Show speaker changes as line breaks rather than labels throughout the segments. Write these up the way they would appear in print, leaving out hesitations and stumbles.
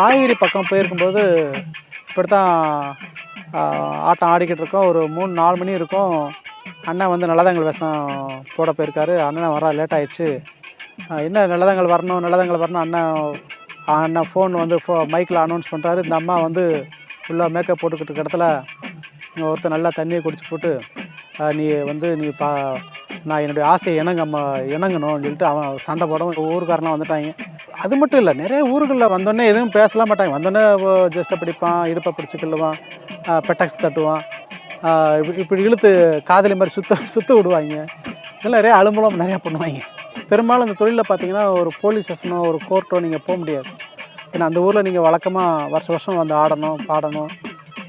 ராயகிரி பக்கம் போயிருக்கும்போது இப்படி தான் ஆட்டம் ஆடிக்கிட்டு இருக்கோம். ஒரு 3-4 மணி இருக்கும். அண்ணன் வந்து நல்லதங்கள் வேஷம் போட போயிருக்காரு. அண்ணன் வர லேட் ஆயிடுச்சு. என்ன நல்லதங்கள் வரணும் அண்ணன் ஃபோன் வந்து மைக்கில் அனௌன்ஸ் பண்ணுறாரு. இந்த அம்மா வந்து ஃபுல்லாக மேக்கப் போட்டுக்கிட்டு இருக்க இடத்துல ஒருத்தர் நல்லா தண்ணியை குடிச்சு போட்டு நீ நான் என்னுடைய ஆசையை இணங்கணும்னு சொல்லிட்டு அவன் சண்டை போடவும் ஊருக்காரலாம் வந்துட்டாங்க. அது மட்டும் இல்லை, நிறைய ஊர்களில் வந்தோடனே எதுவும் பேசலாம் மாட்டாங்க. வந்தோடனே ஜஸ்ட்டை பிடிப்பான், இடுப்பை பிடிச்சி கிள்ளுவான், பெட்டக்ஸ் தட்டுவான், இப்படி இழுத்து காதலி மாதிரி சுத்த விடுவாங்க. இதெல்லாம் நிறைய அலும்பலம் நிறையா பண்ணுவாங்க. பெரும்பாலும் இந்த தொழிலில் பார்த்தீங்கன்னா ஒரு போலீஸ் ஸ்டேஷனோ ஒரு கோர்ட்டோ நீங்கள் போக முடியாது. ஏன்னா அந்த ஊரில் நீங்கள் வழக்கமாக வருஷம் வந்து ஆடணும் பாடணும்.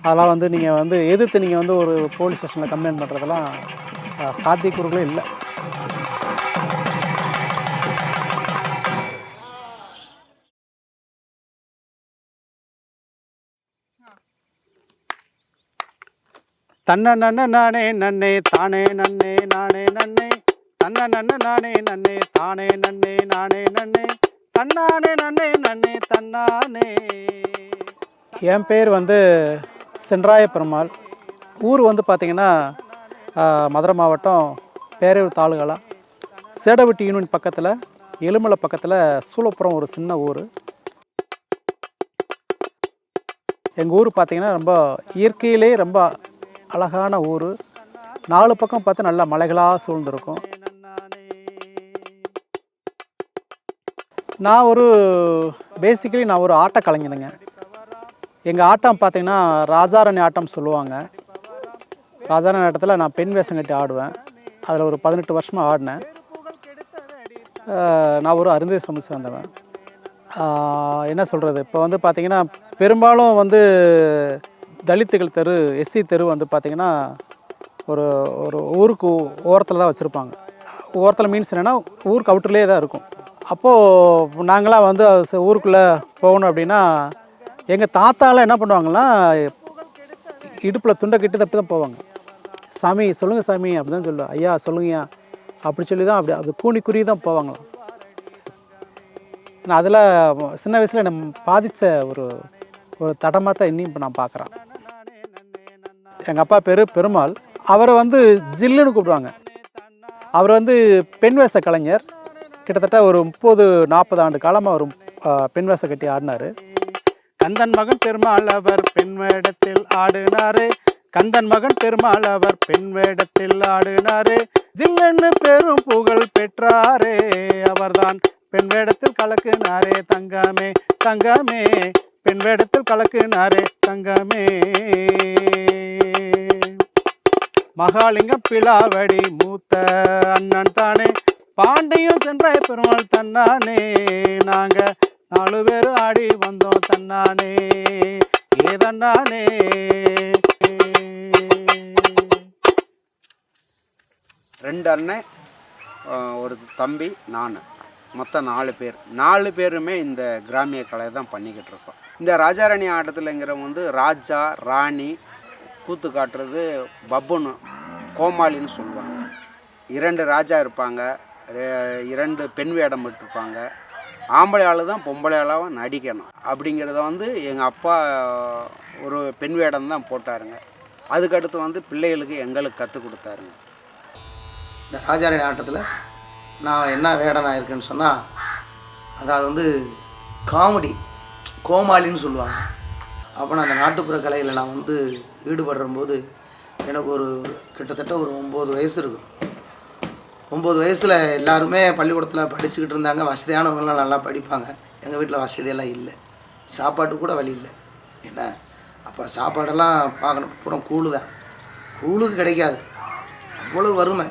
அதெல்லாம் வந்து நீங்கள் வந்து எதிர்த்து நீங்கள் வந்து ஒரு போலீஸ் ஸ்டேஷனில் கம்ப்ளைண்ட் பண்ணுறதெல்லாம் சாத்தியக்கூறுகளே இல்லை. தன்ன நன்ன நானே நன்னே தானே நன்னே நானே நன்னே தன்ன நன்ன நானே நன்னே தானே நன்னே நானே நன்னே தன்னானே நன்னே நன்னே தன்னானே. என் பேர் வந்து சென்றாய பெருமாள். ஊர் வந்து பார்த்திங்கன்னா மதுரை மாவட்டம் பேரையூர் தாலுகால சேடவெட்டி யூனியன் பக்கத்தில் எலுமலை பக்கத்தில் சூலப்புரம் ஒரு சின்ன ஊர். எங்கள் ஊர் பார்த்திங்கன்னா ரொம்ப இயற்கையிலே ரொம்ப அழகான ஊர். 4 பக்கம் பார்த்து நல்லா மலைகளாக சூழ்ந்துருக்கும். நான் ஒரு ஆட்ட கலைஞனுங்க. எங்கள் ஆட்டம் பார்த்திங்கன்னா ராஜாராணி ஆட்டம் சொல்லுவாங்க. ராஜாராணி ஆட்டத்தில் நான் பெண் வேஷம் கட்டி ஆடுவேன். அதில் ஒரு 18 வருஷமாக ஆடினேன். நான் ஒரு அருந்ததி சமூகம் சேர்ந்தவன். என்ன சொல்கிறது, இப்போ வந்து பார்த்திங்கன்னா பெரும்பாலும் வந்து தலித்துகள் தெரு, எஸ்சி தெரு வந்து பார்த்திங்கன்னா ஒரு ஊருக்கு ஓரத்தில் தான் வச்சுருப்பாங்க. ஓரத்தில் மீன்ஸ் என்னென்னா ஊருக்கு அவுட்டர்லேயே தான் இருக்கும். அப்போது நாங்களாம் வந்து ஊருக்குள்ளே போகணும் அப்படின்னா எங்கள் தாத்தாலாம் என்ன பண்ணுவாங்கன்னா இடுப்பில் துண்டை கட்டி தப்பி தான் போவாங்க. சாமி சொல்லுங்கள் சாமி அப்படி தான் சொல்லுவேன். ஐயா சொல்லுங்கய்யா அப்படி சொல்லி தான் அப்படி கூனி குறி தான் போவாங்களாம். நான் அதில் சின்ன வயசில் என்னை பாதித்த ஒரு தடமாக தான் இன்னும் இப்போ நான் பார்க்குறேன். எங்கள் அப்பா பேர் பெருமாள். அவரை வந்து ஜில்லுன்னு கூப்பிடுவாங்க. அவர் வந்து பெண் வேஷ கலைஞர். கிட்டத்தட்ட ஒரு 30-40 ஆண்டு காலமாக அவர் பெண் வேஷம் கட்டி ஆடினார். கந்தன் மகன் பெருமாள் அவர் பெண் வேடத்தில் ஆடினார். கந்தன் மகன் பெருமாள் அவர் பெண் வேடத்தில் ஆடினார். ஜில்லன்னு பெரும் புகழ் பெற்றாரே, அவர்தான் பெண் வேடத்தில் கலக்குனாரே தங்கமே தங்கமே, பெண் வேடத்தில் கலக்குனாரே தங்கமே. மகாலிங்கம் பிளாவடி மூத்த அண்ணன் தானே, பாண்டியும் சென்றாய் பெருமாள் தன்னானே, நாங்க 4 பேர் ஆடி வந்தோம் தன்னானே ஏதன்னானே.
ரெண்டு அண்ணன், ஒரு தம்பி, நான், மொத்தம் 4 பேர். 4 பேருமே இந்த கிராமிய கலையை தான் பண்ணிக்கிட்டு இருக்கோம். இந்த ராஜாராணி ஆட்டத்தில்ங்கிறவங்க வந்து ராஜா ராணி கூத்து காட்டுறது பப்புன்னு கோமாளின்னு சொல்லுவாங்க. 2 ராஜா இருப்பாங்க, 2 பெண் வேடம் விட்டுருப்பாங்க. ஆம்பளை ஆள் தான் பொம்பளை ஆளாக நடிக்கணும் அப்படிங்கிறத வந்து எங்கள் அப்பா ஒரு பெண் வேடம் தான் போட்டாருங்க. அதுக்கடுத்து வந்து பிள்ளைகளுக்கு எங்களுக்கு கற்றுக் கொடுத்தாருங்க.
இந்த ராஜாராணி ஆட்டத்தில் நான் என்ன வேடம் ஆயிருக்குன்னு சொன்னால், அதாவது வந்து காமெடி கோமாளின்னு சொல்லுவாங்க. அப்போ நான் அந்த நாட்டுப்புற கலையில் நான் வந்து ஈடுபடும்போது எனக்கு கிட்டத்தட்ட ஒரு 9 வயசு இருக்கும். 9 வயசில் எல்லாருமே பள்ளிக்கூடத்தில் படிச்சுக்கிட்டு இருந்தாங்க. வசதியானவங்களாம் நல்லா படிப்பாங்க. எங்கள் வீட்டில் வசதியெல்லாம் இல்லை, சாப்பாட்டு கூட வழி இல்லை. என்ன அப்போ சாப்பாடெல்லாம் பார்க்கணும், பூரா கூழு தான். கூழுக்கு கிடைக்காது, அவ்வளோ வறுமை.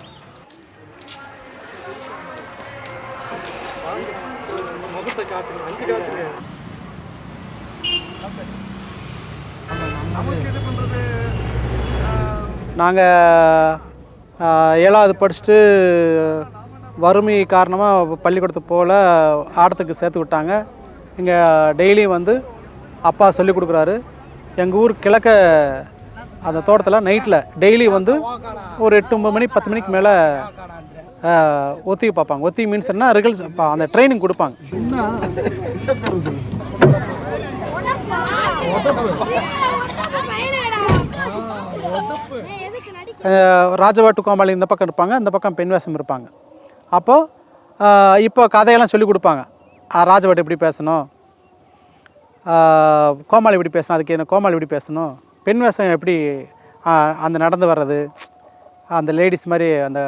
நாங்கள் 7வது படிச்சுட்டு வறுமை காரணமாக பள்ளிக்கூடத்துக்கு போகல, ஆட்டத்துக்கு சேர்த்து விட்டாங்க. இங்கே டெய்லியும் வந்து அப்பா சொல்லி கொடுக்குறாரு. எங்கள் ஊர் கிழக்க அந்த தோட்டத்தில் நைட்டில் டெய்லி வந்து ஒரு 8-9 மணி 10 மணிக்கு மேலே ஒத்திகை பார்ப்பாங்க. ஒத்திகை மீன்ஸ் என்ன, ரிகல்ஸ் அந்த ட்ரைனிங் கொடுப்பாங்க. ராஜபாட்டு கோமாளி இந்த பக்கம் இருப்பாங்க, இந்த பக்கம் பெண் வேஷம் இருப்பாங்க. அப்போது இப்போ கதையெல்லாம் சொல்லி கொடுப்பாங்க. ராஜபாட்டு எப்படி பேசணும், கோமாளி எப்படி பேசணும், அதுக்கு என்ன கோமாளி எப்படி பேசணும், பெண் வேஷம் எப்படி அந்த நடந்து வர்றது, அந்த லேடிஸ் மாதிரி அந்த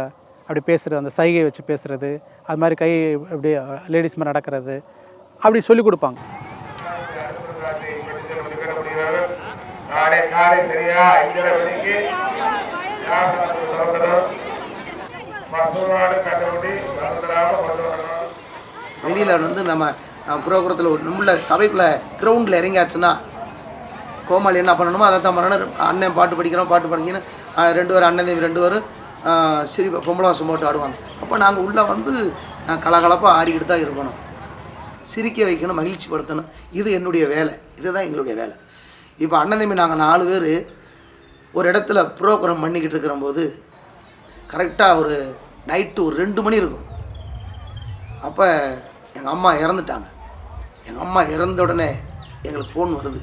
அப்படி பேசுகிறது, அந்த சைகை வச்சு பேசுகிறது, அது மாதிரி கை அப்படி லேடிஸ் மாதிரி நடக்கிறது, அப்படி சொல்லி கொடுப்பாங்க.
வெளியில் வந்து நம்ம புரோகிரத்தில் ஒரு நம்மள சபைக்குள்ளே கிரவுண்டில் இறங்கியாச்சுன்னா கோமாளி என்ன பண்ணணுமோ அதை தான் பண்ணணும். அண்ணன் பாட்டு படிக்கணும் 2 பேர் அண்ணன் தம்பி 2 பேர் சிரிப்பை பொம்பளை வாசம் போட்டு ஆடுவாங்க. அப்போ நாங்கள் உள்ளே வந்து நான் கலகலப்பாக ஆடிக்கிட்டு தான் இருக்கணும், சிரிக்க வைக்கணும், மகிழ்ச்சி படுத்தணும். இது என்னுடைய வேலை, இதுதான் எங்களுடைய வேலை. இப்போ அண்ணன் தம்பி நாங்கள் 4 பேர் ஒரு இடத்துல ப்ரோக்ராம் பண்ணிக்கிட்டு இருக்கிறம்போது கரெக்டாக ஒரு நைட்டு ஒரு 2 மணி இருக்கும். அப்போ எங்கள் அம்மா இறந்துட்டாங்க. எங்கள் அம்மா இறந்த உடனே எங்களுக்கு ஃபோன் வருது.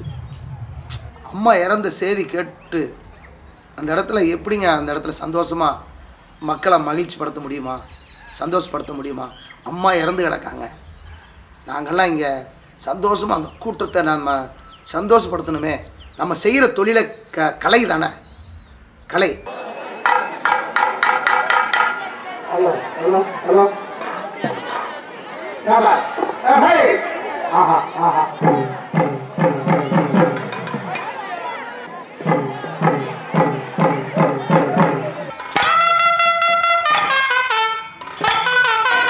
அம்மா இறந்த செய்தி கேட்டு அந்த இடத்துல எப்படிங்க அந்த இடத்துல சந்தோஷமாக மக்களை மகிழ்ச்சி படுத்த முடியுமா, சந்தோஷப்படுத்த முடியுமா? அம்மா இறந்து கிடக்காங்க, நாங்கள்லாம் இங்கே சந்தோஷமாக அந்த கூட்டத்தை நம்ம சந்தோஷப்படுத்தணுமே. நம்ம செய்கிற தொழிலை கலை தானே, கலை. ஹலோ ஹலோ ஹலோ ஆஹா ஆஹா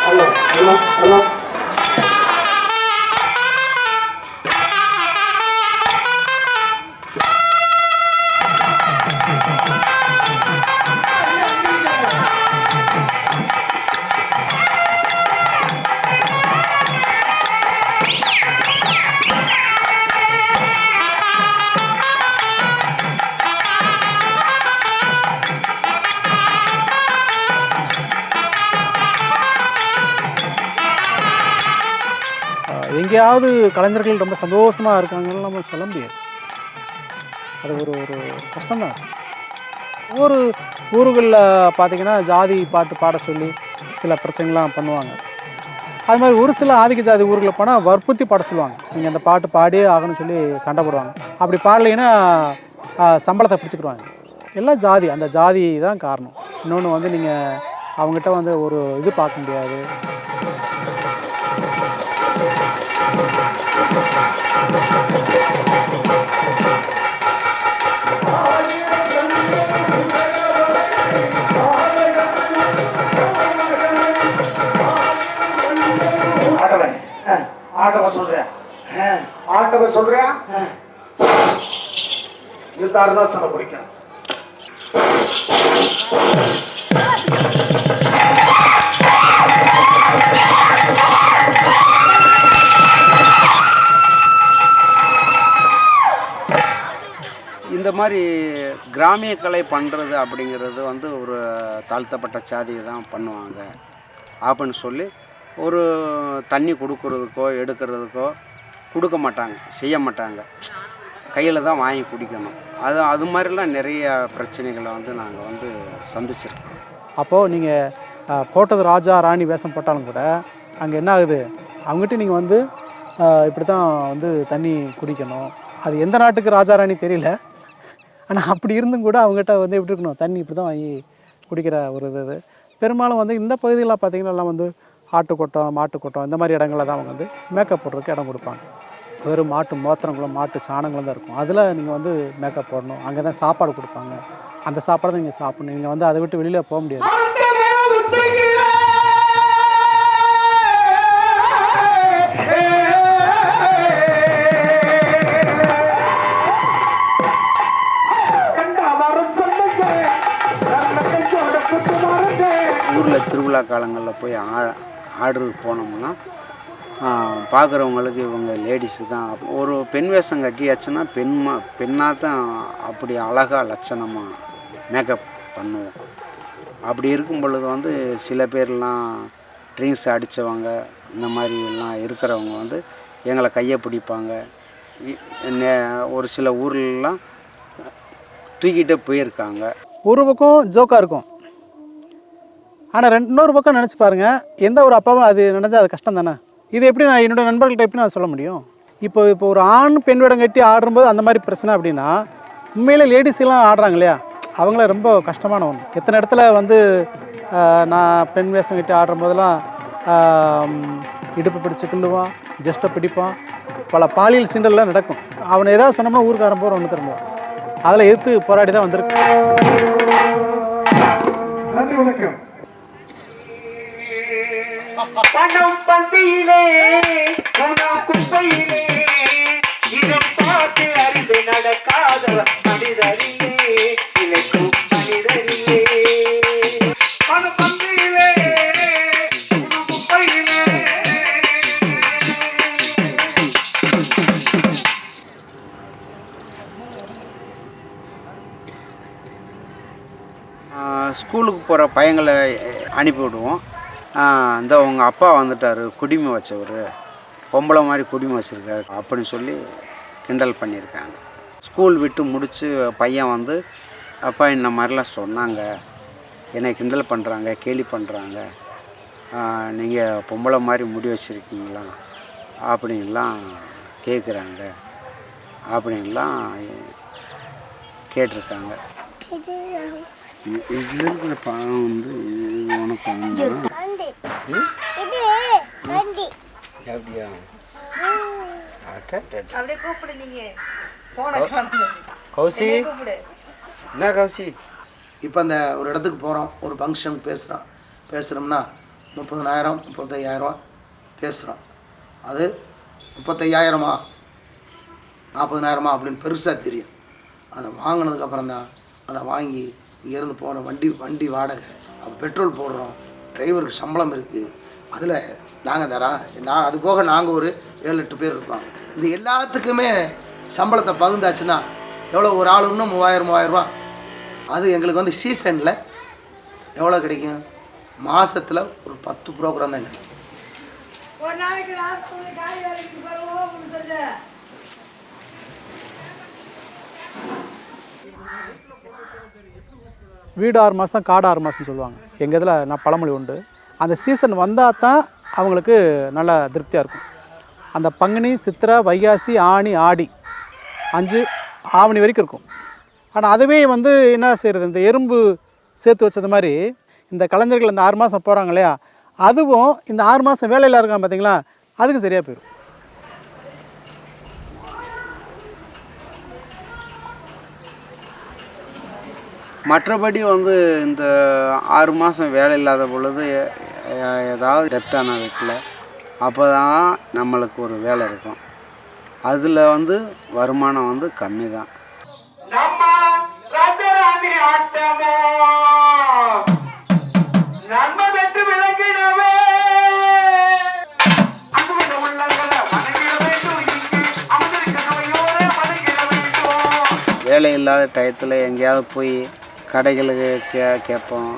ஹலோ ஹலோ ஹலோ
எங்கேயாவது கலைஞர்கள் ரொம்ப சந்தோஷமாக இருக்காங்கன்னு நம்ம சொல்ல முடியாது. அது ஒரு கஷ்டம்தான். ஒவ்வொரு ஊர்களில் பார்த்திங்கன்னா ஜாதி பாட்டு பாட சொல்லி சில பிரச்சனைலாம் பண்ணுவாங்க. அது மாதிரி ஒரு சில ஆதிக்க ஜாதி ஊர்களில் போனால் வற்புறுத்தி பாட சொல்லுவாங்க, நீங்கள் அந்த பாட்டு பாடியே ஆகணும்னு சொல்லி சண்டை போடுவாங்க. அப்படி பாடலைன்னா சம்பளத்தை பிடிச்சிக்கிடுவாங்க. எல்லாம் ஜாதி, அந்த ஜாதி தான் காரணம். இன்னொன்று வந்து நீங்கள் அவங்ககிட்ட வந்து ஒரு இது பார்க்க முடியாது.
ஆண்டவன் சொல்றியா இந்த அருணாச்சலம் பிடிக்கும்.
இந்த மாதிரி கிராமிய கலை பண்ணுறது அப்படிங்கிறது வந்து ஒரு தாழ்த்தப்பட்ட சாதியை தான் பண்ணுவாங்க அப்படின்னு சொல்லி ஒரு தண்ணி கொடுக்கறதுக்கோ எடுக்கிறதுக்கோ கொடுக்க மாட்டாங்க, செய்ய மாட்டாங்க, கையில் தான் வாங்கி குடிக்கணும். அது மாதிரிலாம் நிறைய பிரச்சனைகளை வந்து நாங்கள் வந்து சந்திச்சிருக்கோம்.
அப்போது நீங்கள் போட்டது ராஜா ராணி வேஷம் போட்டாலும் கூட அங்கே என்ன ஆகுது, அவங்ககிட்ட நீங்கள் வந்து இப்படி தான் வந்து தண்ணி குடிக்கணும். அது எந்த நாட்டுக்கு ராஜா ராணி தெரியல, ஆனால் அப்படி இருந்தும் கூட அவங்ககிட்ட வந்து எப்படி இருக்கணும், தண்ணி இப்படி தான் வாங்கி குடிக்கிற ஒரு இது. பெரும்பாலும் வந்து இந்த பகுதியில் பார்த்திங்கன்னா எல்லாம் வந்து ஆட்டுக்கொட்டம் மாட்டுக்கொட்டம் இந்த மாதிரி இடங்களில் தான் அவங்க வந்து மேக்கப் போடுறதுக்கு இடம் கொடுப்பாங்க. வெறும் மாட்டு மோத்திரங்களும் மாட்டு சாணங்களும் தான் இருக்கும். அதில் நீங்கள் வந்து மேக்கப் போடணும். அங்கே தான் சாப்பாடு கொடுப்பாங்க, அந்த சாப்பாடு தான் நீங்கள் சாப்பிடணும். நீங்கள் வந்து அதை விட்டு வெளியில் போக முடியாது.
ஊரில் திருவிழா காலங்களில் போய் ஆடுறதுக்கு போனோம்னா பார்க்குறவங்களுக்கு இவங்க லேடிஸு தான். ஒரு பெண் வேஷம் கட்டியாச்சுன்னா பெண்ணாக தான் அப்படி அழகாக லட்சணமாக மேக்கப் பண்ணுவோம். அப்படி இருக்கும் பொழுது வந்து சில பேர்லாம் ட்ரிங்க்ஸ் அடித்தவங்க இந்த மாதிரிலாம் இருக்கிறவங்க வந்து எங்களை கையை பிடிப்பாங்க, ஒரு சில ஊர்லலாம் தூக்கிட்டே போயிருக்காங்க.
ஒரு பக்கம் ஜோக்காக இருக்கும், ஆனால் இன்னொரு பக்கம் நினச்சி பாருங்கள், எந்த ஒரு அப்பாவும் அது நினச்சா அது கஷ்டம் தானே. இது எப்படி நான் என்னோடய நண்பர்கள்ட்ட எப்படி நான் சொல்ல முடியும்? இப்போ ஒரு ஆண் பெண் வேடம் கட்டி ஆடும்போது அந்த மாதிரி பிரச்சனை அப்படின்னா, உண்மையிலே லேடிஸ்லாம் ஆடுறாங்க இல்லையா, அவங்கள ரொம்ப கஷ்டமான ஒன்று. எத்தனை இடத்துல வந்து நான் பெண் வேஷம் கட்டி ஆடும்போதெல்லாம் இடுப்பு பிடிச்சி கிள்ளுவான், ஜஸ்ட்டை பிடிப்பான், பல பாலியல் சீண்டல்லாம் நடக்கும். அவனை ஏதாவது சொன்னோம்னா ஊருக்காரன் போகிற ஒன்று திரும்புவான். அதில் எதிர்த்து போராடி தான் வந்திருக்கு.
பணம் பந்தியிலே உணவு குப்பையிலே இதை பார்த்து அறிந்து நடக்காத மனிதரிலே இழைக்கும் மனிதரிலே பணம் பந்தியிலே உணவு குப்பையிலே.
ஸ்கூலுக்கு போகிற பையங்களை அனுப்பி விடுவோம். இந்த உங்கள் அப்பா வந்துட்டார், குடிமை வச்சவர், பொம்பளை மாதிரி குடிமை வச்சுருக்காரு அப்படின்னு சொல்லி கிண்டல் பண்ணியிருக்காங்க. ஸ்கூல் விட்டு முடித்து பையன் வந்து, அப்பா இந்த மாதிரிலாம் சொன்னாங்க, என்னை கிண்டல் பண்ணுறாங்க, கேலி பண்ணுறாங்க, நீங்கள் பொம்பளை மாதிரி முடி வச்சுருக்கீங்களா அப்படின்லாம் கேட்குறாங்க அப்படின்லாம் கேட்டிருக்காங்க. இதில் இருக்கிற பழம் வந்து உனக்கு அப்படியா? கௌசி, என்ன கௌசி?
இப்போ அந்த ஒரு இடத்துக்கு போகிறோம், ஒரு ஃபங்க்ஷன் பேசுகிறோம்னா 30,000 35,000 பேசுகிறோம். அது 35,000 40,000 அப்படின்னு பெருசாக தெரியும். அதை வாங்கினதுக்கப்புறம் தான் அதை வாங்கி இங்கேருந்து போன வண்டி வாடகை, பெட்ரோல் போடுறோம், டிரைவருக்கு சம்பளம் இருக்குது, அதில் நாங்கள் தரோம். அது போக நாங்கள் ஒரு 7-8 பேர் இருக்கோம். இந்த எல்லாத்துக்குமே சம்பளத்தை பகுந்தாச்சுன்னா எவ்வளோ? ஒரு ஆள் இன்னும் 3,000 ரூபா. அது எங்களுக்கு வந்து சீசனில் எவ்வளோ கிடைக்கும்? மாதத்தில் ஒரு 10 ப்ரோக்ராம் தான் கிடைக்கும்.
வீடு 6 மாதம், காடு 6 மாதம்னு சொல்லுவாங்க. எங்கள் இதில் நான் பழமொழி உண்டு. அந்த சீசன் வந்தால் தான் அவங்களுக்கு நல்லா திருப்தியாக இருக்கும். அந்த பங்குனி, சித்திரை, வைகாசி, ஆனி, ஆடி 5 ஆவணி வரைக்கும் இருக்கும். ஆனால் அதுவே வந்து என்ன செய்கிறது, இந்த எறும்பு சேர்த்து வச்சது மாதிரி இந்த கலைஞர்கள் இந்த 6 மாதம் போகிறாங்க இல்லையா, அதுவும் இந்த 6 மாதம் வேலையில் இருக்காங்க பார்த்தீங்களா, அதுக்கும் சரியாக போயிடும்.
மற்றபடி வந்து இந்த 6 மாதம் வேலை இல்லாத பொழுது ஏதாவது டெத்தான வீட்டில் அப்போ தான் நம்மளுக்கு ஒரு வேலை இருக்கும். அதில் வந்து வருமானம் வந்து கம்மி தான்.
நம்ம ராஜராணி ஆட்டமோ நன்மை பெற்று விளங்கிடவே அங்குள்ள உள்ளங்களை வணங்கிட வேண்டும், இங்கு அமர்ந்திருக்க நோயோடு வணங்கிட வேண்டும்.
வேலை இல்லாத டயத்தில் எங்கேயாவது போய் கடைகளுக்கு கேட்போம்.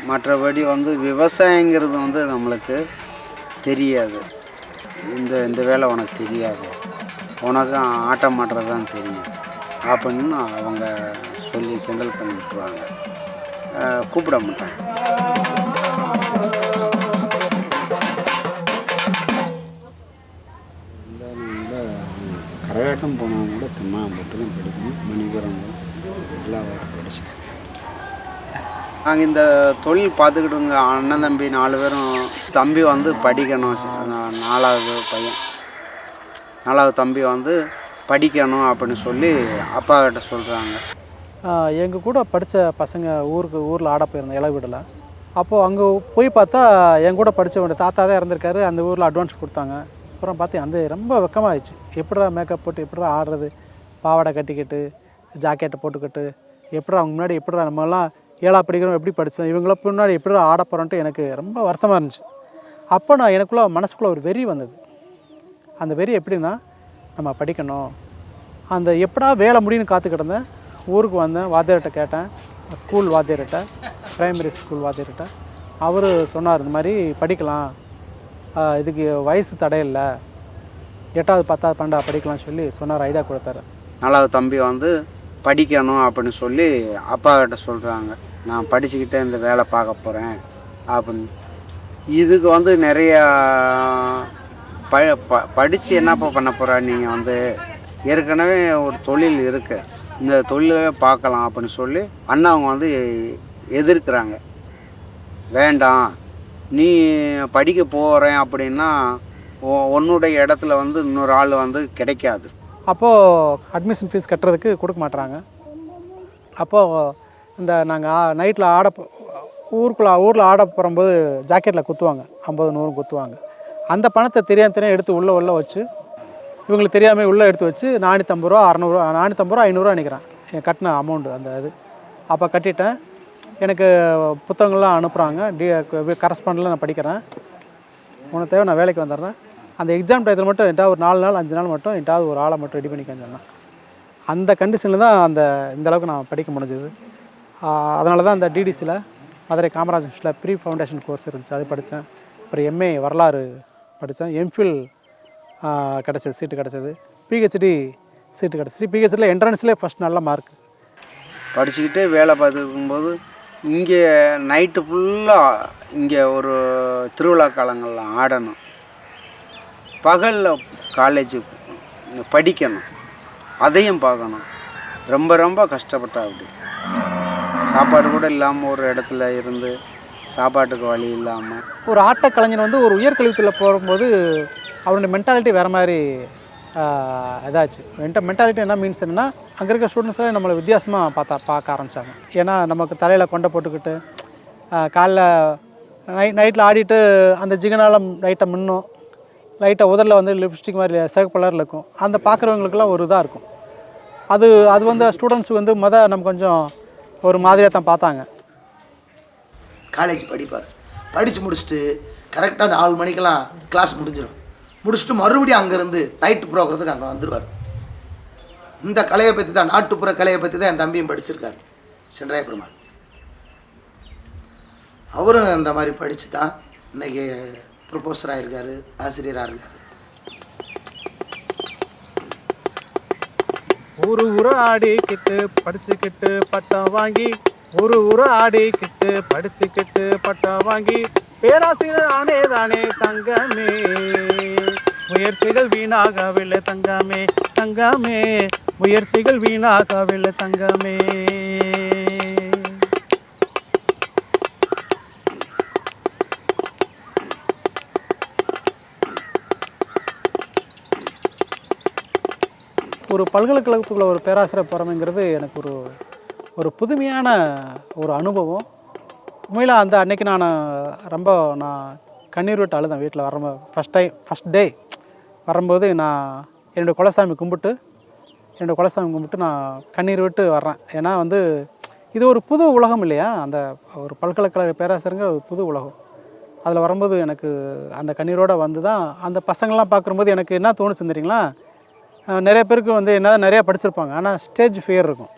மற்றபடி வந்து விவசாயங்கிறது வந்து நம்மளுக்கு தெரியாது. இந்த வேலை உனக்கு தெரியாது, உனக்கு ஆட்டம் மாட்டுறது தான் தெரியும் அப்படின்னு அவங்க சொல்லி கிண்டல் பண்ணி விட்டுருவாங்க, கூப்பிட மாட்டாங்க. கரகாட்டம் போனவங்க கூட சும்மா மட்டும் தான் படிக்கணும், மணிபுரம் எல்லாம் படிச்சுட்டேன். நாங்கள் இந்த தொழில் பார்த்துக்கிட்டுங்க, அண்ணன் தம்பி 4 பேரும். தம்பி வந்து படிக்கணும், 4வது பையன், 4வது தம்பி வந்து படிக்கணும் அப்படின்னு சொல்லி அப்பா கிட்ட சொல்கிறாங்க.
எங்கள் கூட படித்த பசங்க ஊரில் ஆட போயிருந்தேன் இலை வீடில். அப்போது அங்கே போய் பார்த்தா என் கூட படித்தவங்க தாத்தா தான் இறந்துருக்காரு. அந்த ஊரில் அட்வான்ஸ் கொடுத்தாங்க. அப்புறம் பார்த்தேன் அந்த ரொம்ப வெக்கமாகிடுச்சு. எப்படிடா மேக்கப் போட்டு எப்படிடா ஆடுறது, பாவாடை கட்டிக்கிட்டு ஜாக்கெட்டை போட்டுக்கிட்டு எப்படிடா அவங்க முன்னாடி எப்படிடா நம்மலாம் 7ஆவது படிக்கிறோம் எப்படி படித்தோம், இவங்கள முன்னாடி எப்படிடா ஆட போகிறோன்ட்டு எனக்கு ரொம்ப வருத்தமாக இருந்துச்சு. அப்போ நான் எனக்குள்ளே மனசுக்குள்ளே ஒரு வெறி வந்தது. அந்த வெறி எப்படின்னா, நம்ம படிக்கணும், அந்த எப்படா வேலை முடியும்னு காத்துக்கிட்டு இருந்தேன். ஊருக்கு வந்தேன், வாத்தியார்கிட்ட கேட்டேன், ஸ்கூல் வாத்தியார்கிட்ட, ப்ரைமரி ஸ்கூல் வாத்தியார்கிட்ட. அவர் சொன்னார், இந்த மாதிரி படிக்கலாம், இதுக்கு வயசு தடையில்லை, 8வது 10வது 12வது படிக்கலாம்னு சொல்லி சொன்னார், ஐடியா கொடுத்தாரு.
4வது தம்பி வந்து படிக்கணும் அப்படின்னு சொல்லி அப்பா கிட்ட சொல்கிறாங்க, நான் படிச்சுக்கிட்டே இந்த வேலை பார்க்க போகிறேன் அப்படின்னு. இதுக்கு வந்து நிறையா படித்து என்னப்பா பண்ண போகிற, நீங்கள் வந்து ஏற்கனவே ஒரு தொழில் இருக்குது, இந்த தொழிலே பார்க்கலாம் அப்படின்னு சொல்லி அண்ணா அவங்க வந்து எதிர்க்கிறாங்க. வேண்டாம், நீ படிக்க போகிறேன் அப்படின்னா உன்னுடைய இடத்துல வந்து இன்னொரு ஆள் வந்து கிடைக்காது.
அப்போது அட்மிஷன் ஃபீஸ் கட்டுறதுக்கு கொடுக்க மாட்டுறாங்க. அப்போது இந்த நாங்கள் நைட்டில் ஊரில் ஆட போகும்போது ஜாக்கெட்டில் குத்துவாங்க, 50 100 குத்துவாங்க. அந்த பணத்தை தெரியாம எடுத்து உள்ளே வச்சு, இவங்களுக்கு தெரியாமல் உள்ளே எடுத்து வச்சு 450 ரூபா 600 ரூபா 450 ரூபா 500 ரூபா நினைக்கிறேன் என் கட்டின அமௌண்ட்டு அந்த இது. அப்போ கட்டிட்டேன். எனக்கு புத்தகங்கள்லாம் அனுப்புகிறாங்க, கரஸ்பாண்டில் நான் படிக்கிறேன். உனக்கு தேவை நான் வேலைக்கு வந்துடுறேன். அந்த எக்ஸாம் டயத்தில் மட்டும் என்கிட்ட ஒரு 4 நாள் 5 நாள் மட்டும் என்கிட்ட ஒரு ஆளை மட்டும் ரெடி பண்ணிக்கன்னு சொன்னேன். அந்த கண்டிஷனில் தான் இந்தளவுக்கு நான் படிக்க முடிஞ்சது. அதனால தான் அந்த டிடிசியில் மதுரை காமராஜ் யூனிவர்சிட்டியில் ப்ரீ ஃபவுண்டேஷன் கோர்ஸ் இருந்துச்சு, அது படித்தேன். அப்புறம் எம்ஏ வரலாறு படித்தேன். எம்ஃபில் கிடச்சது, சீட்டு கிடச்சது. பிஹெச்டி சீட்டு கிடச்சிச்சு. பிஹெச்டியில் என்ட்ரன்ஸ்லேயே ஃபஸ்ட் நல்ல மார்க்.
படிச்சுக்கிட்டே வேலை பார்த்துருக்கும்போது இங்கே நைட்டு ஃபுல்லாக இங்கே ஒரு திருவிழா காலங்களில் ஆடணும், பகலில் காலேஜு படிக்கணும், அதையும் பார்க்கணும். ரொம்ப ரொம்ப கஷ்டப்பட்டா. அப்படி சாப்பாடு கூட இல்லாமல் ஒரு இடத்துல இருந்து சாப்பாட்டுக்கு வழி இல்லாமல்.
ஒரு ஆட்டக்கலைஞன் வந்து ஒரு உயர்கல்வித்தில் போகும்போது அவனுடைய மென்டாலிட்டி வேறு மாதிரி இதாச்சு. மென்டாலிட்டி என்ன மீன்ஸ் என்னென்னா, அங்கே இருக்க ஸ்டூடெண்ட்ஸ்லாம் நம்மளை வித்தியாசமாக பார்க்க ஆரம்பித்தாங்க. ஏன்னா நமக்கு தலையில் கொண்டை போட்டுக்கிட்டு காலைல நைட்டில் ஆடிட்டு அந்த ஜிகனாலம் லைட்டாக மின்னும், லைட்டாக உதரில் வந்து லிப்ஸ்டிக் மாதிரி சிவப்பு கலரில் இருக்கும். அந்த பார்க்குறவங்களுக்குலாம் ஒரு இதாக இருக்கும். அது வந்து ஸ்டூடெண்ட்ஸுக்கு வந்து நம்ம கொஞ்சம் ஒரு மாதிரியாக தான் பார்த்தாங்க.
காலேஜ் படிப்பார், படித்து முடிச்சுட்டு கரெக்டாக 4 மணிக்கெல்லாம் கிளாஸ் முடிஞ்சிடும். முடிச்சுட்டு மறுபடியும் அங்கேருந்து நைட்டு ப்ரோக்கிறதுக்கு அங்கே வந்துடுவார். இந்த கலையை பற்றி தான், நாட்டுப்புற கலையை பற்றி தான் என் தம்பியும் படிச்சிருக்காரு, சென்றாய பெருமாள். அவரும் இந்த மாதிரி படித்து தான் இன்றைக்கி ப்ரொஃபஸராக இருக்கார், ஆசிரியராக இருக்கார்.
ஊரு ஆடிக்கிட்டு படிச்சுக்கிட்டு பட்டம் வாங்கி, ஊரு ஆடிக்கிட்டு படிச்சுக்கிட்டு பட்டம் வாங்கி, பேராசிரியர் ஆனே தானே தங்கமே, முயற்சிகள் வீணாகவில்லை தங்கமே தங்கமே, முயற்சிகள் வீணாகவில்லை தங்கமே. ஒரு பல்கலைக்கழகத்துக்குள்ள ஒரு பேராசிரியர் போகிறோம்ங்கிறது எனக்கு ஒரு புதுமையான ஒரு அனுபவம். உண்மையில் அன்னைக்கு நான் கண்ணீர் விட்டு அழுதேன். வீட்டில் ஃபஸ்ட் டே வரும்போது நான் என்னோடய குலசாமி கும்பிட்டு நான் கண்ணீர் விட்டு வர்றேன். ஏன்னா வந்து இது ஒரு புது உலகம் இல்லையா, அந்த ஒரு பல்கலைக்கழக பேராசிரியருங்க ஒரு புது உலகம். அதில் வரும்போது எனக்கு அந்த கண்ணீரோடு வந்து தான் அந்த பசங்கள்லாம் பார்க்கும்போது எனக்கு என்ன தோணுச்சு தெரியுங்களா, நிறைய பேருக்கு வந்து என்னதான் நிறையா படிச்சிருப்பாங்க, ஆனால் ஸ்டேஜ் ஃபியர் இருக்கும்.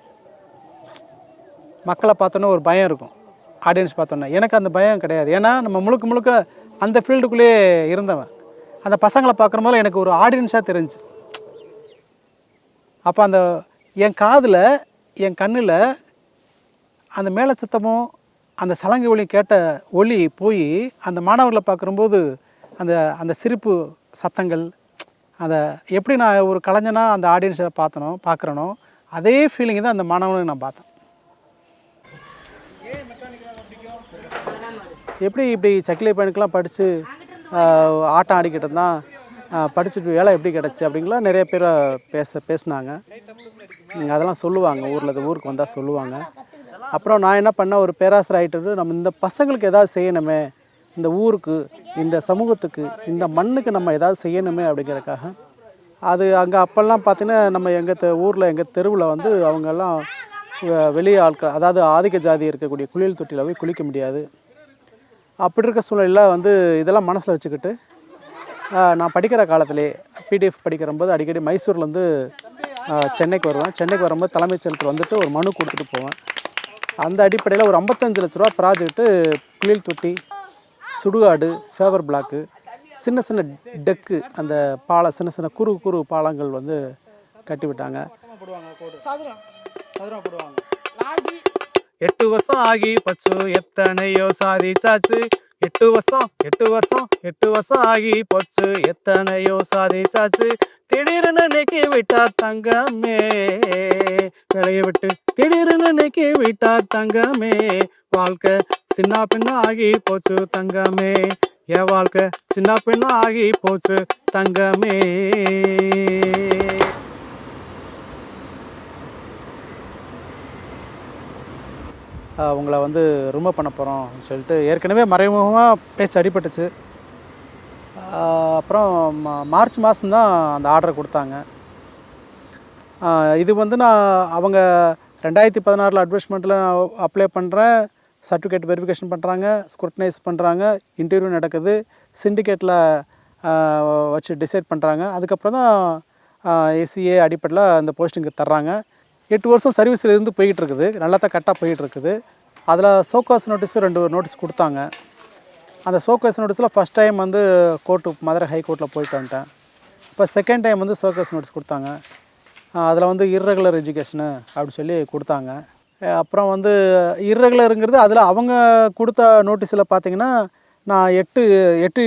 மக்களை பார்த்தோன்னே ஒரு பயம் இருக்கும், ஆடியன்ஸ் பார்த்தோன்னே. எனக்கு அந்த பயம் கிடையாது. ஏன்னா நம்ம முழுக்க அந்த ஃபீல்டுக்குள்ளேயே இருந்தவன். அந்த பசங்களை பார்க்குற போது எனக்கு ஒரு ஆடியன்ஸாக தெரிஞ்சு. அப்போ என் காதில் என் கண்ணில் அந்த மேலே சத்தமும் அந்த சலங்கை ஒளியும் கேட்ட ஒளி போய் அந்த மாணவர்களை பார்க்கும்போது அந்த சிரிப்பு சத்தங்கள், அதை எப்படி நான் ஒரு கலைஞனாக அந்த ஆடியன்ஸை பார்க்குறேனோ அதே ஃபீலிங் தான் அந்த மாணவனுக்கு நான் பார்த்தேன். இப்படி சக்கிலி பையனுக்கெலாம் படித்து ஆட்டம் ஆடிக்கிட்டு இருந்தான், படிச்சுட்டு வேலை எப்படி கிடச்சி அப்படிங்கலாம் நிறைய பேர் பேசினாங்க. அதெல்லாம் சொல்லுவாங்க, ஊருக்கு வந்தால் சொல்லுவாங்க. அப்புறம் நான் என்ன பண்ணேன், ஒரு பேராசிரியர் ஆகிட்டு நம்ம இந்த பசங்களுக்கு எதாவது செய்யணுமே, இந்த ஊருக்கு, இந்த சமூகத்துக்கு, இந்த மண்ணுக்கு நம்ம எதாவது செய்யணுமே அப்படிங்கிறதுக்காக. அது அங்கே அப்போல்லாம் பார்த்தீங்கன்னா நம்ம எங்கள் தெருவில் வந்து அவங்கெல்லாம் வெளியே ஆட்கள், அதாவது ஆதிக்க ஜாதி இருக்கக்கூடிய குளியல் தொட்டியில் போய் குளிக்க முடியாது. அப்படி இருக்க சூழ்நிலையில் வந்து இதெல்லாம் மனசில் வச்சுக்கிட்டு நான் படிக்கிற காலத்திலே பிடிஎஃப் படிக்கிறம்போது அடிக்கடி மைசூர்லேருந்து சென்னைக்கு வருவேன். சென்னைக்கு வரும்போது தலைமைச் செயலகத்தில் வந்துட்டு ஒரு மனு கொடுத்துட்டு போவேன். அந்த அடிப்படையில் ஒரு 55 லட்ச ரூபா ப்ராஜெக்ட்டு குளியல் தொட்டி, சுடுகாடு, ஃபேவர் பிளாக்கு சின்ன சின்ன டெக்கு அந்த பாலம் சின்ன சின்ன குறு குறு பாலங்கள் வந்து கட்டி விட்டாங்க. 8 வருஷம் ஆகி பச்சு எத்தனையோ சாதிச்சாச்சு 8 வருஷம் ஆகி போச்சு எத்தனையோ சாதிச்சாச்சு திடீர்னு நீக்கி விட்டா தங்கமே விளைய விட்டு திடீர்னு நீக்கி விட்டா தங்கமே வாழ்க்கை சின்ன பின்ன ஆகி போச்சு தங்கமே என் வாழ்க்கை சின்ன பின்ன ஆகி போச்சு தங்கமே. உங்களை வந்து ரிமூவ் பண்ண போகிறோம் சொல்லிட்டு ஏற்கனவே மறைமுகமாக பேச்சு அடிபட்டுச்சு. அப்புறம் மார்ச் மாதம்தான் அந்த ஆர்டரை கொடுத்தாங்க. இது வந்து நான் அவங்க 2016 அட்வர்டைஸ்மெண்ட்டில் அப்ளை பண்ணுறேன், சர்டிஃபிகேட் வெரிஃபிகேஷன் பண்ணுறாங்க, ஸ்க்ரூட்டனைஸ் பண்ணுறாங்க, இன்டர்வியூ நடக்குது, சிண்டிகேட்டில் வச்சு டிசைட் பண்ணுறாங்க. அதுக்கப்புறம் தான் ஏசிஏ அடிப்படையில் அந்த போஸ்டிங்கு தர்றாங்க. 8 வருஷம் சர்வீஸில் இருந்து போய்கிட்டு இருக்குது, நல்லா தான் கரெக்டாக போய்கிட்டு இருக்குது. அதில் சோகாஸ் நோட்டீஸும் 2 நோட்டீஸ் கொடுத்தாங்க. அந்த சோகாஸ் நோட்டீஸில் ஃபஸ்ட் டைம் வந்து கோர்ட்டு மதுரை ஹைகோர்ட்டில் போயிட்டு வந்துட்டேன். இப்போ செகண்ட் டைம் வந்து சோகாஸ் நோட்டீஸ் கொடுத்தாங்க. அதில் வந்து இர்ரெகுலர் எஜுகேஷனு அப்படி சொல்லி கொடுத்தாங்க. அப்புறம் வந்து இர்ரெகுலருங்கிறது அதில் அவங்க கொடுத்த நோட்டீஸில் பார்த்தீங்கன்னா நான் 8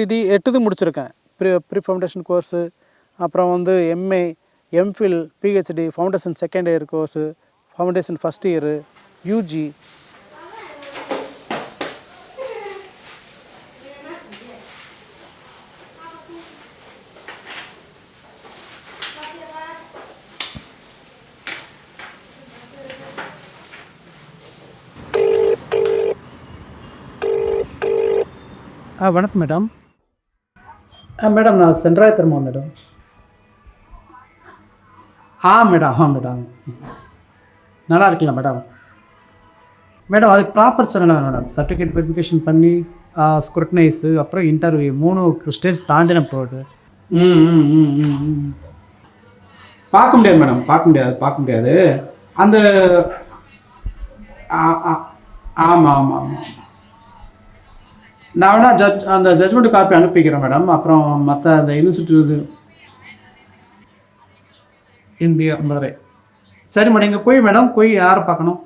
இது முடிச்சிருக்கேன். ப்ரீ ஃபவுண்டேஷன் கோர்ஸு, அப்புறம் வந்து MA, MPhil, PhD, foundation second year course, foundation first year, UG. வணக்கம் மேடம். மேடம் நான் சென்ட்ராய் தருமா மேடம். மேடம் நல்லா இருக்கலாம் மேடம். அது proper channel madam. Certificate verification பண்ணி ஸ்க்ரூட்டனைஸு அப்புறம் இன்டர்வியூ 3 ஸ்டேஜ் தாண்டின போகுது. பார்க்க முடியாது மேடம், பார்க்க முடியாது. அந்த ஆமாம் நான் வேணா அந்த ஜட்ஜ்மெண்ட் காப்பி அனுப்பிக்கிறேன் மேடம். அப்புறம் மற்ற அந்த யூனிவர்சிட்டி இந்தியா மதுரை. சரி மேடம், இங்கே போய் யாரை பார்க்கணும்?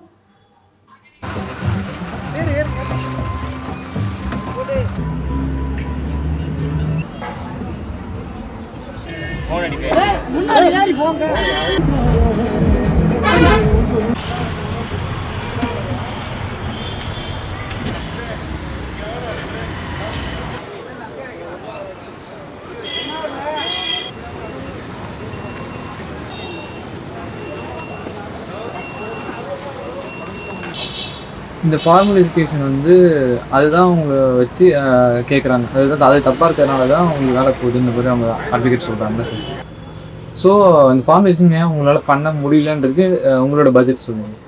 இந்த ஃபார்மல் எஜுகேஷன் வந்து அதுதான் அவங்க வச்சு கேட்குறாங்க. அது தப்பாக இருக்கிறதுனால தான் உங்களுக்கு வேலை போகுதுன்ற மாதிரி அவங்க அட்வொகேட் சொல்கிறாங்க சார். ஸோ இந்த ஃபார்மல் எஜுகேஷன் ஏன் உங்களால் பண்ண முடியலன்றதுக்கு உங்களோட பட்ஜெட் சொல்லுங்கள்.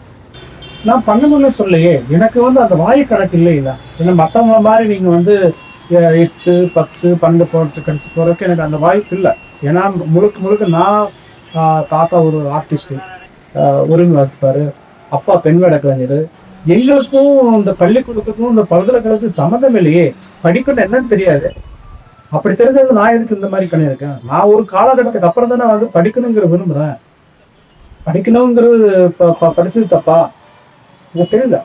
நான் பண்ணணும்னு சொல்லையே, எனக்கு வந்து அந்த வாயு கணக்கு இல்லை. ஏன்னா மற்றவங்க மாதிரி நீங்கள் வந்து 8, 10, 12 போர்ட்ஸ் கடிச்சு போகிறதுக்கு எனக்கு அந்த வாய்ப்பு இல்லை. ஏன்னா முழுக்க நான் தாத்தா ஒரு ஆர்டிஸ்ட்டு, உரிமை வாசிப்பார், அப்பா பெண் வேட கலைஞர். எங்களுக்கும் இந்த பள்ளிக்கூடத்துக்கும் இந்த பல்கலைக்கழகத்துக்கு சம்மந்தம் இல்லையே. படிக்கணும் என்னன்னு தெரியாது. அப்படி தெரிஞ்சது நான் எதுக்கு இந்த மாதிரி பண்ணியிருக்கேன்? நான் ஒரு காலகட்டத்துக்கு அப்புறம் தான் நான் வந்து படிக்கணுங்கிற விரும்புகிறேன். படிக்கணுங்கிறது படிச்சது தப்பா? உங்களுக்கு தெரியல.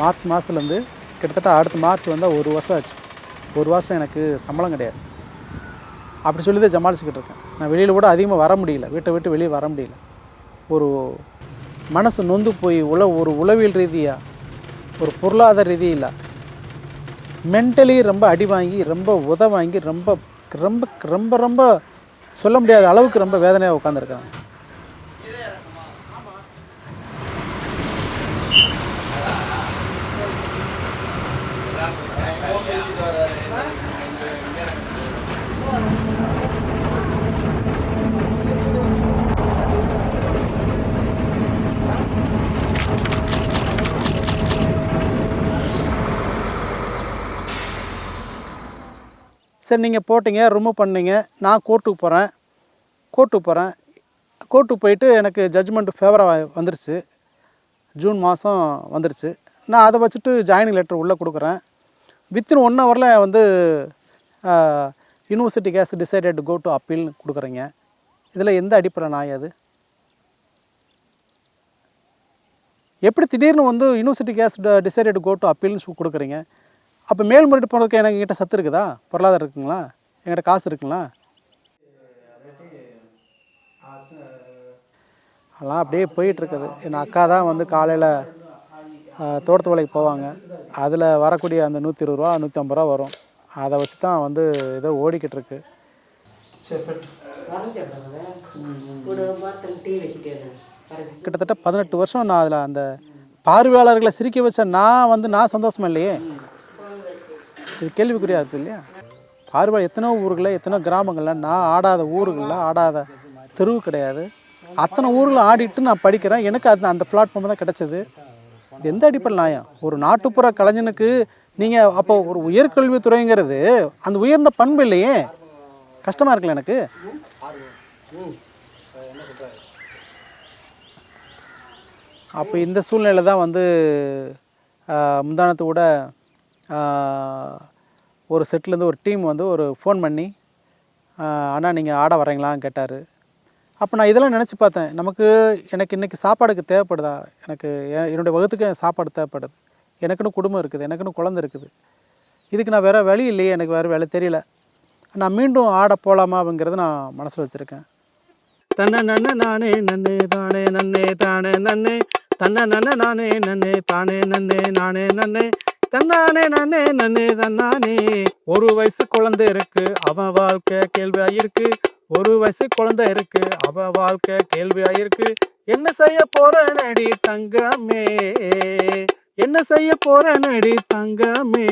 மார்ச் மாதத்துலேருந்து கிட்டத்தட்ட அடுத்த மார்ச் வந்தால் 1 வருஷம் ஆச்சு. 1 வருஷம் எனக்கு சம்பளம் கிடையாது. அப்படி சொல்லி தான் சமாளிச்சுக்கிட்டு இருக்கேன். நான் வெளியில் கூட அதிகமாக வர முடியல, வீட்டை விட்டு வெளியே வர முடியல. ஒரு மனசு நொந்து போய் ஒரு உளவியல் ரீதியாக, ஒரு பொருளாதார ரீதியில் மென்டலி ரொம்ப அடி வாங்கி, ரொம்ப வாங்கி, ரொம்ப ரொம்ப ரொம்ப ரொம்ப சொல்ல முடியாத அளவுக்கு ரொம்ப வேதனையாக உட்காந்துருக்கேன். சரி, நீங்கள் போட்டிங்க, ரிமூவ் பண்ணீங்க. நான் கோர்ட்டுக்கு போகிறேன். கோர்ட்டுக்கு போயிட்டு எனக்கு ஜட்ஜ்மெண்ட் ஃபேவராக வந்துருச்சு. ஜூன் மாதம் வந்துருச்சு. நான் அதை வச்சுட்டு ஜாயினிங் லெட்டர் உள்ளே கொடுக்குறேன். வித்தின் 1 ஹவரில் வந்து university case decided go to அப்பீல்னு கொடுக்குறீங்க. இதில் எந்த அடிப்படை நியாயம் அது? எப்படி திடீர்னு வந்து university case decided go to அப்பீல்னு கொடுக்குறீங்க? அப்போ மேல்முறையீடு போகிறதுக்கு எனக்கு என்கிட்ட சத்து இருக்குதா? பொருளாதாரம் இருக்குங்களா? என்கிட்ட காசு இருக்குங்களா? அதெல்லாம் அப்படியே போயிட்டுருக்குது. என் அக்கா தான் வந்து காலையில் தோட்டத்து வேலைக்கு போவாங்க. அதில் வரக்கூடிய அந்த 120 ரூபா 150 ரூபா வரும். அதை வச்சு தான் வந்து ஏதோ ஓடிக்கிட்டு இருக்கு. கிட்டத்தட்ட 18 வருஷம் நான் அதில் அந்த பார்வையாளர்களை சிரிக்க வச்ச நான் சந்தோஷமா இல்லையே. இது கேள்விக்குறியாக இருக்குது இல்லையா? பார்வை எத்தனோ ஊர்களில் எத்தனோ கிராமங்களில் நான் ஆடாத ஊர்களில் ஆடாத தெருவு கிடையாது. அத்தனை ஊரில் ஆடிட்டு நான் படிக்கிறேன். எனக்கு அந்த பிளாட்ஃபார்ம் தான் கிடச்சிது. இது எந்த அடிப்படை நியாயம்? ஒரு நாட்டுப்புற கலைஞனுக்கு நீங்கள் அப்போ ஒரு உயர்கல்வித்துறைங்கிறது அந்த உயர்ந்த பண்பு இல்லையே. கஷ்டமாக இருக்குல்ல எனக்கு. அப்போ இந்த சூழ்நிலையில் தான் வந்து முந்தானத்து கூட ஒரு செட்லேருந்து ஒரு டீம் வந்து ஒரு ஃபோன் பண்ணி அண்ணா நீங்கள் ஆட வரீங்களான்னு கேட்டார். அப்போ நான் இதெல்லாம் நினச்சி பார்த்தேன். எனக்கு இன்றைக்கி சாப்பாடுக்கு தேவைப்படுதா? என்னுடைய வகுத்துக்கு சாப்பாடு தேவைப்படுது. எனக்குன்னு குடும்பம் இருக்குது, எனக்குன்னு குழந்தை இருக்குது. இதுக்கு நான் வேறு வழி இல்லையே, எனக்கு வேறு வேலை தெரியல. நான் மீண்டும் ஆட போகலாமா அப்படிங்கிறத நான் மனசில் வச்சுருக்கேன். தன்ன நன்ன நானே நன்னே தானே நன்னே தானே நன்னே தன்ன நன்ன நானே நன்னே தானே நன்னே நானே நன்னே தன்னானே நானே நன்னே தன்னானே. ஒரு வயசு குழந்தை இருக்கு, அவன் வாழ்க்கை கேள்வியாயிருக்கு. ஒரு வயசு குழந்தை இருக்கு, அவ வாழ்க்கை கேள்வியாயிருக்கு. என்ன செய்ய போற நடி தங்கமே, என்ன செய்ய போற நடி தங்கமே.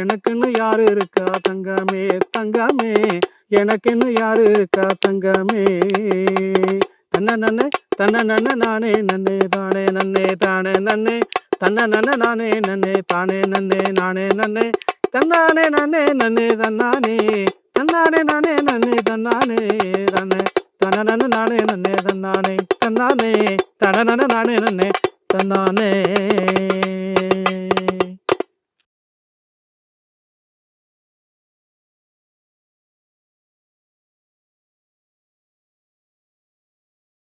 எனக்குன்னு யாரு இருக்கா தங்கமே, தங்கமே. எனக்குன்னு யாரு இருக்கா தங்கமே. தன்ன நன்ன நானே நன்னே தானே நன்னே தானே நன்னே தன்ன நன்ன நானே நன்னே தானே நன்னே நானே நன்னே தன்னானே நானே நன்னே தன்னானே தன்னானே நானே நன்னே தன்னானே தன்னே தனனன நானே நன்னே தன்னானே தன்னானே தனனன நானே நன்னே தன்னானே.